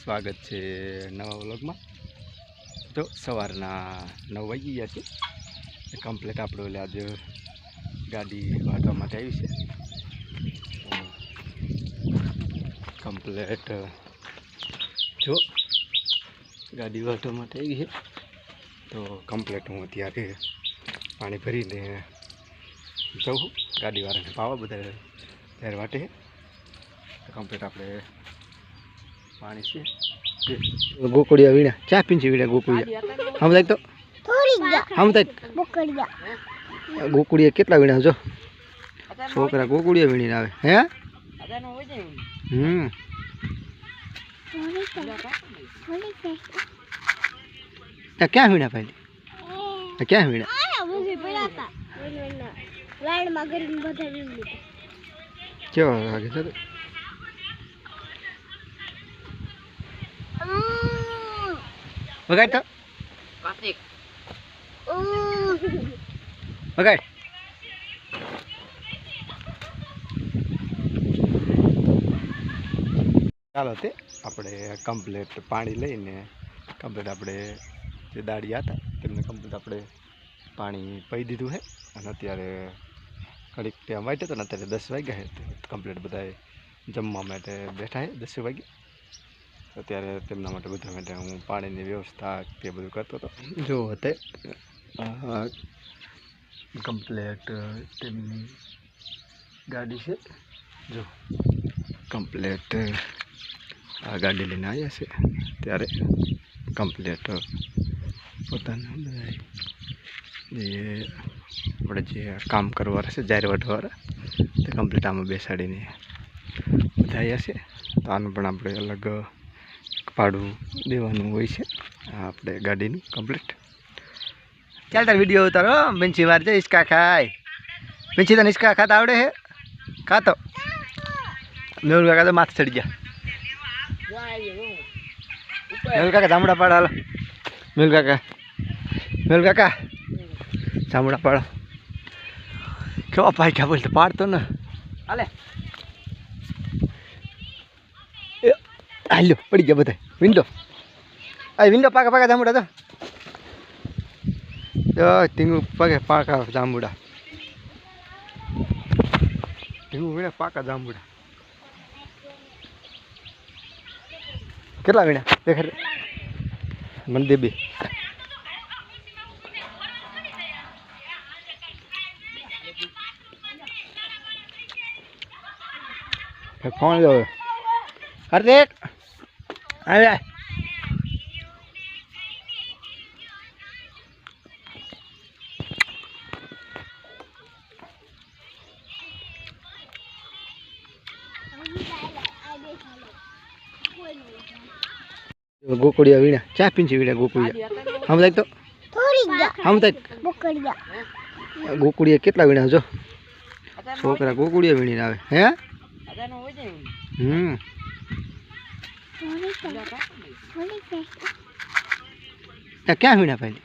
સ્વાગત છે નવા વ્લોગમાં। તો સવારના 9 વાગી ગયા છે। કમ્પ્લીટ આપણો આજે ગાડી વાટવા માટે આવી છે। કમ્પ્લીટ જો ગાડી વાટવા માટે આવી છે। તો કમ્પ્લીટ હું અત્યારે પાણી ભરીને જાઉં ગાડીવાળાને પાવા બધા ત્યારે વાટે કમ્પ્લીટ આપણે पानी से गोकुड़िया वीणा क्या पिंची वीणा गोकुड़िया हम देख तो हम देख गोकुड़िया कितना वीणा जो छोकरा गोकुड़िया वीणी आवे हैं क्या वीणा पहले क्या वीणा क्यों आगे चलो वगाड़ तो कार्तिक वगाड़ ચાલો તે આપણે કમ્પ્લીટ પાણી લઈને કમ્પ્લીટ આપણે જે દાડિયા હતા તેમને કમ્પ્લીટ આપણે પાણી પી દીધું છે અને અત્યારે ઘડીક ટાઈમ વાગ્યો હતો ને અત્યારે 10 વાગ્યા છે કમ્પ્લીટ બધા જમવા માટે બેઠા છે 10 વાગે અત્યારે તેમના માટે બધા માટે હું પાણીની વ્યવસ્થા તે બધું કરતો હતો જો તે કમ્પ્લીટ તેમની ગાડી છે જો કમ્પ્લીટ આ ગાડી લઈને આવ્યા છે ત્યારે કમ્પ્લીટ પોતાનું જે આપણે જે કામ કરવાવાળા છે જાહેર વાટવાવાળા તે કમ્પ્લીટ આમાં બેસાડીને બધા આવ્યા છે તો આનું પણ આપણે અલગ ભાડું દેવાનું હોય છે આપણે ગાડીનું કમ્પ્લીટ ચાલ તાર વિડીયો ઉતારો બેંચી વાર છે હિસકા ખાય બેંચી તને હિસકા ખાતા આવડે હે ખાતો મેહુલ કાકા તો માથે ચડી ગયા મેહુલ કાકા જામડા પાડો હાલો મેહુલ કાકા જામડા પાડો કેવા ભાઈ ક્યાં બોલતો પાડતો ને હાલે હાલ્યો પડી ગયા બધા વિન્ડો આ વિન્ડો પાકા પાકા જાંબુડા તો ટીંગુ પગે પાકા જાંબુડા ટીંગુ વીણા પાકા જાંબુડા કેટલા વીણા દેખાડ મને દે બે ફોન લો હાર્દિક આવે गोकुड़िया वीणा क्या पिंची वीणा गोकुड़िया हम देख तो हम देख गोकुड़िया कितना वीणा जो छोकरा गोकुड़िया वीणी आवे हैं क्या वीणा पहले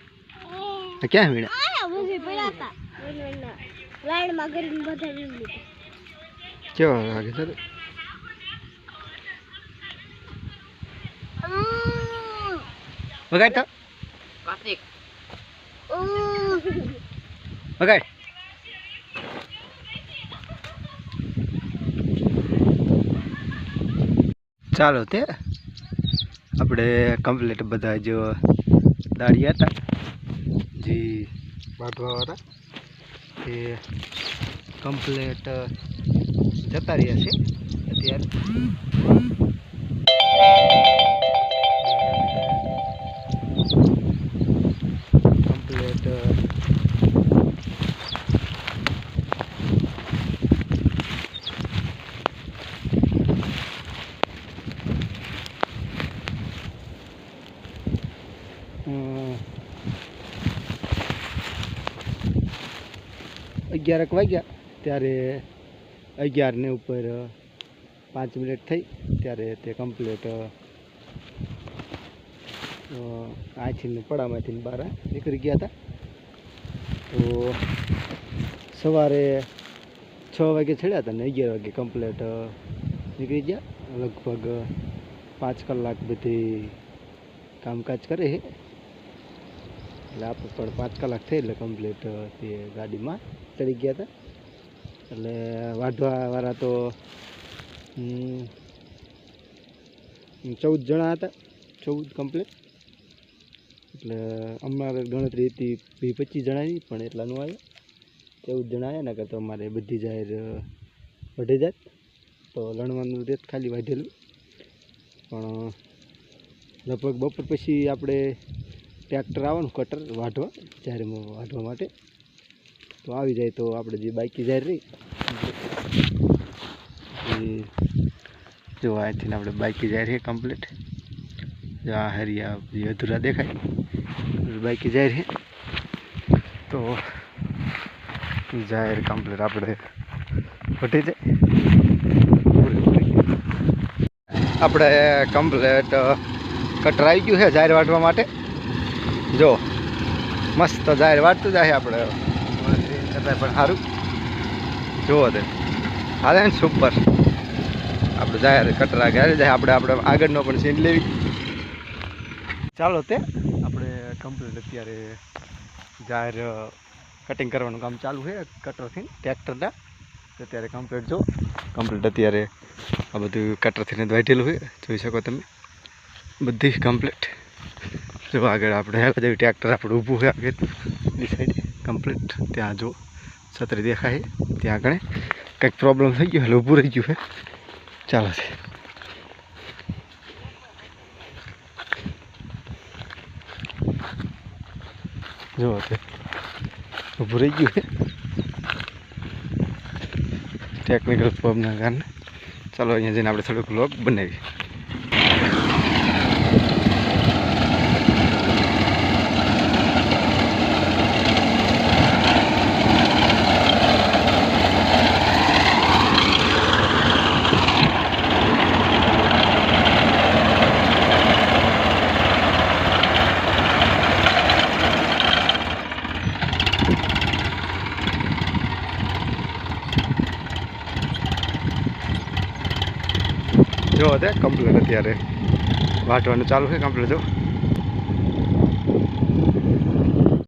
क्या वीणा क्यों आगे चलो वगाड़ तो कार्तिक वगाड़ ચાલો તે આપણે કમ્પ્લીટ બધા જો દાડિયા હતા જે વાટવાવાળા એ કમ્પ્લીટ જતા રહ્યા છે અત્યારે કમ્પ્લીટ અગિયારક વાગ્યા ત્યારે 11 ને ઉપર 5 મિનિટ થઈ ત્યારે તે કમ્પ્લીટ આથી પડામાંથી બહાર નીકળી ગયા હતા તો સવારે 6 વાગે ચડ્યા હતા ને 11 વાગે કમ્પ્લીટ નીકળી ગયા લગભગ 5 કલાક બધી કામકાજ કરે છે એટલે આપણે પણ 5 કલાક થઈ એટલે કમ્પ્લીટ તે ગાડીમાં ચડી ગયા હતા એટલે વાઢવાવાળા તો 14 જણા હતા 14 કમ્પ્લીટ એટલે અમારે ગણતરી હતી 25 જણાની પણ એટલા ન આવ્યા 14 જણા આવ્યા ને કે તો અમારે બધી જાહેર વઢી જાત તો લણવાનું રેત ખાલી વાઢેલું પણ લગભગ બપોર પછી આપણે ટ્રેક્ટર આવવાનું કટર વાઢવા જાહેરમાં વાઢવા માટે તો આવી જાય તો આપણે જે બાકી જાહેર રહી જો અહીંથી આપણે બાકી જાહેર છે કમ્પ્લીટ જો આ હરિયા જે અધૂરા દેખાય બાકી જાહેર છે તો જાહેર કમ્પ્લીટ આપણે વટી જાય આપણે કમ્પ્લીટ કટર આવી ગયું છે જાહેર વાટવા માટે જો મસ્ત જાહેર વાટતું જાય આપણે છતાંય પણ સારું જુઓ તે હાલે ને સુપર આપણે જાહેર કટરા ઘરે જાય આપણે આગળનો પણ સીન લેવી ચાલો તે આપણે કમ્પ્લીટ અત્યારે જાહેર કટિંગ કરવાનું કામ ચાલુ છે કટરથી ટ્રેક્ટરના અત્યારે કમ્પ્લીટ જો કમ્પ્લીટ અત્યારે આ બધું કટરથી વાઢેલું છે જોઈ શકો તમે બધી કમ્પ્લીટ જો આગળ આપણે જેવી ટ્રેક્ટર આપણે ઊભું છે આગળ એ સાઈડ કમ્પ્લીટ ત્યાં જો છત્રી દેખાય ત્યાં આગળ કંઈક પ્રોબ્લેમ થઈ ગયો એટલે ઊભું રહી ગયું છે ચાલો છે જો તે ઊભું રહી ગયું છે ટેકનિકલ પ્રોબ્લેમના કારણે ચાલો અહીંયા જઈને આપણે થોડુંક વ્લોગ બનાવીએ જો તે કમ્પ્લીટ અત્યારે વાટવાનું ચાલુ છે કમ્પ્લીટ જો